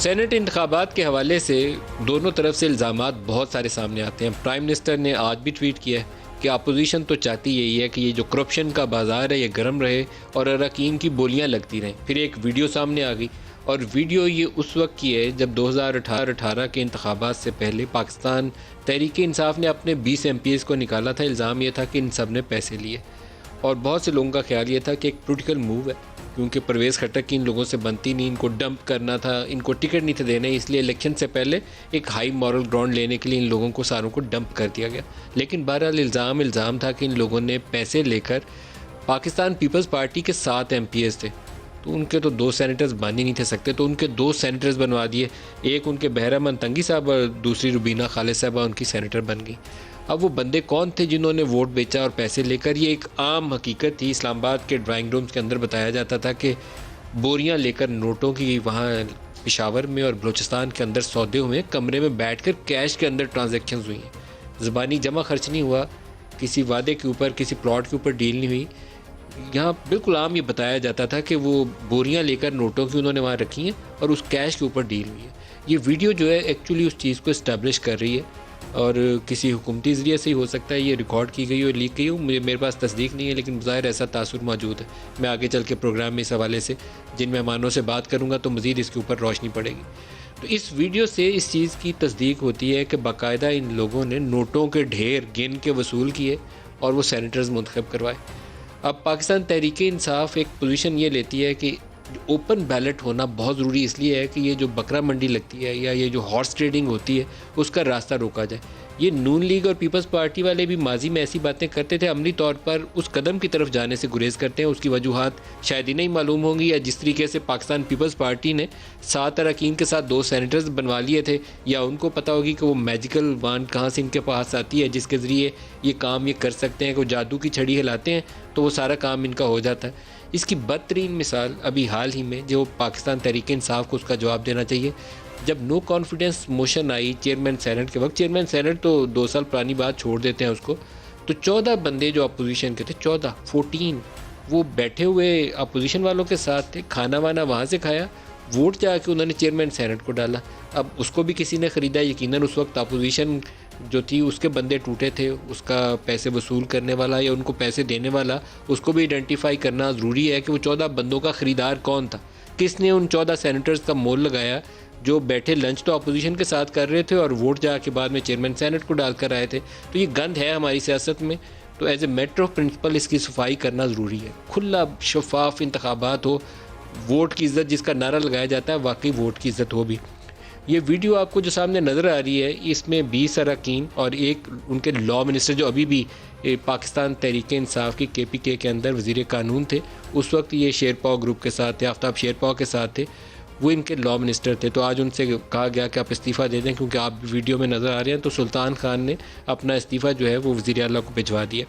Saint انتخابات کے حوالے سے دونوں طرف سے الزامات بہت سارے سامنے آتے ہیں۔ پرائم منسٹر نے آج بھی ٹویٹ کیا ہے کہ اپوزیشن تو چاہتی یہی ہے کہ یہ جو کرپشن کا بازار ہے یہ گرم رہے اور اراکین کی بولیاں لگتی رہیں۔ پھر ایک ویڈیو سامنے آ گئی، اور ویڈیو یہ اس وقت کی ہے جب 2018 کے انتخابات سے پہلے پاکستان تحریک انصاف نے اپنے 20 MPs کو نکالا تھا۔ الزام یہ تھا کہ ان سب نے پیسے لیے، اور بہت سے لوگوں کا خیال یہ تھا کہ ایک پولیٹیکل موو ہے، کیونکہ پرویز خٹک کی ان لوگوں سے بنتی نہیں، ان کو ڈمپ کرنا تھا، ان کو ٹکٹ نہیں تھے دینے، اس لیے الیکشن سے پہلے ایک ہائی مورل گراؤنڈ لینے کے لیے ان لوگوں کو ساروں کو ڈمپ کر دیا گیا۔ لیکن بہرحال الزام تھا کہ ان لوگوں نے پیسے لے کر پاکستان پیپلز پارٹی کے 7 MPs تھے، تو ان کے تو 2 سینیٹرز بن ہی نہیں تھے سکتے، تو ان کے 2 سینیٹرز بنوا دیے، ایک ان کے بہرامن تنگی صاحب اور دوسری روبینہ خالد صاحبہ ان کی سینیٹر بن گئی۔ اب وہ بندے کون تھے جنہوں نے ووٹ بیچا اور پیسے لے کر؟ یہ ایک عام حقیقت تھی۔ اسلام آباد کے ڈرائنگ رومز کے اندر بتایا جاتا تھا کہ بوریاں لے کر نوٹوں کی وہاں پشاور میں اور بلوچستان کے اندر سودے ہوئے، کمرے میں بیٹھ کر کیش کے اندر ٹرانزیکشنز ہوئی ہیں، زبانی جمع خرچ نہیں ہوا، کسی وعدے کے اوپر کسی پلاٹ کے اوپر ڈیل نہیں ہوئی۔ یہاں بالکل عام یہ بتایا جاتا تھا کہ وہ بوریاں لے کر نوٹوں کی انہوں نے وہاں رکھی ہیں اور اس کیش کے اوپر ڈیل ہوئی ہے۔ یہ ویڈیو جو ہے ایکچولی اس چیز کو اسٹیبلش کر رہی ہے، اور کسی حکومتی ذریعے سے ہی ہو سکتا ہے یہ ریکارڈ کی گئی ہو، لیک گئی ہو، میرے پاس تصدیق نہیں ہے، لیکن ظاہر ایسا تاثر موجود ہے۔ میں آگے چل کے پروگرام میں اس حوالے سے جن مہمانوں سے بات کروں گا تو مزید اس کے اوپر روشنی پڑے گی۔ تو اس ویڈیو سے اس چیز کی تصدیق ہوتی ہے کہ باقاعدہ ان لوگوں نے نوٹوں کے ڈھیر گن کے وصول کیے اور وہ سینیٹرز منتخب کروائے۔ اب پاکستان تحریک انصاف ایک پوزیشن یہ لیتی ہے کہ اوپن بیلٹ ہونا بہت ضروری اس لیے ہے کہ یہ جو بکرا منڈی لگتی ہے یا یہ جو ہارس ٹریڈنگ ہوتی ہے اس کا راستہ روکا جائے۔ یہ نون لیگ اور پیپلز پارٹی والے بھی ماضی میں ایسی باتیں کرتے تھے، عملی طور پر اس قدم کی طرف جانے سے گریز کرتے ہیں۔ اس کی وجوہات شاید ہی نہیں معلوم ہوں گی، یا جس طریقے سے پاکستان پیپلز پارٹی نے 7 اراکین کے ساتھ 2 سینیٹرز بنوا لیے تھے، یا ان کو پتہ ہوگی کہ وہ میجیکل وانڈ کہاں سے ان کے پاس آتی ہے جس کے ذریعے یہ کام یہ کر سکتے ہیں کہ وہ جادو کی چھڑی ہلاتے ہیں تو وہ سارا کام ان کا ہو جاتا ہے۔ اس کی بدترین مثال ابھی حال ہی میں جو پاکستان تحریک انصاف کو اس کا جواب دینا چاہیے، جب نو کانفیڈنس موشن آئی چیئرمین سینٹ کے وقت، چیئرمین سینٹ تو 2 سال پرانی بات چھوڑ دیتے ہیں اس کو، تو 14 بندے جو اپوزیشن کے تھے، 14 وہ بیٹھے ہوئے اپوزیشن والوں کے ساتھ تھے، کھانا وانا وہاں سے کھایا، ووٹ جا کے انہوں نے چیئرمین سینٹ کو ڈالا۔ اب اس کو بھی کسی نے خریدا، یقیناً اس وقت اپوزیشن جو تھی اس کے بندے ٹوٹے تھے، اس کا پیسے وصول کرنے والا یا ان کو پیسے دینے والا اس کو بھی آئیڈینٹیفائی کرنا ضروری ہے کہ وہ 14 بندوں کا خریدار کون تھا، کس نے ان 14 سینیٹرز کا مول لگایا جو بیٹھے لنچ تو اپوزیشن کے ساتھ کر رہے تھے اور ووٹ جا کے بعد میں چیئرمین سینٹ کو ڈال کر آئے تھے۔ تو یہ گند ہے ہماری سیاست میں، تو as a matter of principle اس کی صفائی کرنا ضروری ہے۔ کھلا شفاف انتخابات ہو، ووٹ کی عزت جس کا نعرہ لگایا جاتا ہے واقعی ووٹ کی عزت ہو بھی۔ یہ ویڈیو آپ کو جو سامنے نظر آ رہی ہے اس میں 20 اراکین اور ایک ان کے لاء منسٹر جو ابھی بھی پاکستان تحریک انصاف کی KPK کے اندر وزیر قانون تھے، اس وقت یہ شیرپاؤ گروپ کے ساتھ تھے، آفتاب شیرپاؤ کے ساتھ تھے، وہ ان کے لاء منسٹر تھے۔ تو آج ان سے کہا گیا کہ آپ استعفیٰ دے دیں، کیونکہ آپ ویڈیو میں نظر آ رہے ہیں، تو سلطان خان نے اپنا استعفیٰ جو ہے وہ وزیر اعلیٰ کو بھجوا دیا۔